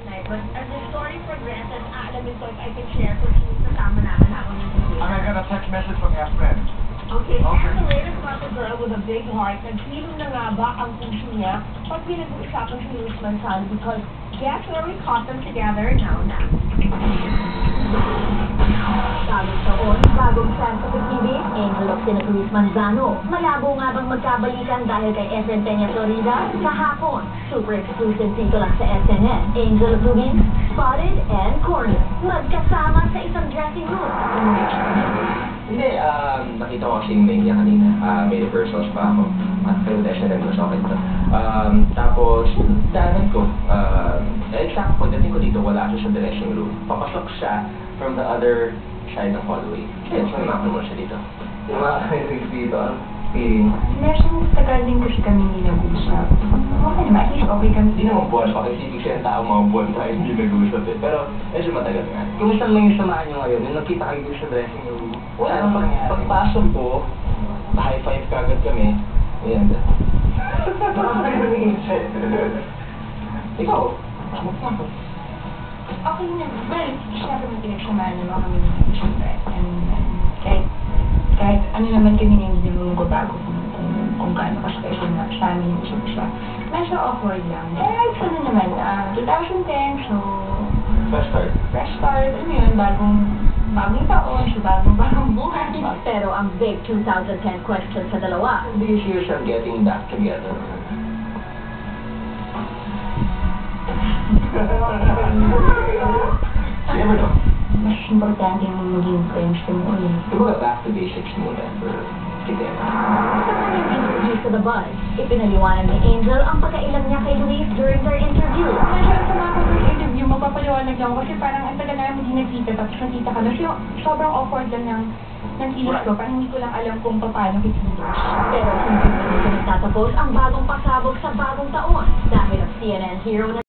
night. But as the story progresses, aalamin ko if I can share kung sino kasama namin ako ng I got a text message from your friend. Okay, and the latest about the girl with a big heart, nagkilom na nga ba ang puso niya pag pinag-uusapan si Luis Manzano because guess where we caught them together now na. Bagong taon, bagong chance sa TV, Angel of sina Luis Manzano. Malabo nga bang magkabalikan dahil kay SN Peña Florida? Kahapon, super exclusive dito lang sa SNN. Angel of Rubin, Spotted and Corner. Magkasama sa isang dressing room. Hindi, nakita ko kasing main niya kanina. May rehearsals pa ako. Pero dahil siya nag-gusto ako ito. Tapos, danan ko. Exact pagdating ko dito, wala siya sa dressing room. Papasok siya from the other side ng hallway. Kaya siya naman mo siya dito. Yung mga kaibigan dito, feeling. Medyo tagal din kasi kami hindi nag-usap. Okay naman, at least okay kami. Hindi naman buwan pa kasi ibig siya tao mga buwan tayo hindi nag-uusap eh. Pero medyo matagal nga. Kumusta lang yung samahan nyo ngayon? Yung nakita kayo doon sa dressing room? Wala, pagpasok ko, high five kagad kami. Ayan. Ikaw, ano pa ako? Okay na. Well, syempre may pinagsamahan naman kami ng siyempre. And kahit ano naman kami na hindi naman magbabago kung gaano ka-special na sa amin yung isa't isa. Medyo awkward lang. Eh, ano naman, 2010, so... Fresh start. Fresh start, ano yun, bagong taon, so bagong buhay. Pero ang big 2010 question sa dalawa, Do you see yourself getting back together? You never know. Mas importante yung maging friends ko mo ulit. Siguro back to basics muna for together. sa kanyang interview sa The Buzz, ipinaliwanag ni Angel ang pagkailang niya kay Luis during their interview. Medyo sa mga interview, magpapaliwanag lang kasi parang ang tagal namin hindi nagkita tapos nakita ka na. So, sobrang awkward lang ng kilos ko. Parang hindi ko lang alam kung paano kikilos. Pero hindi nagtatapos ang bagong pasabog sa bagong taon dahil ang CNN hero na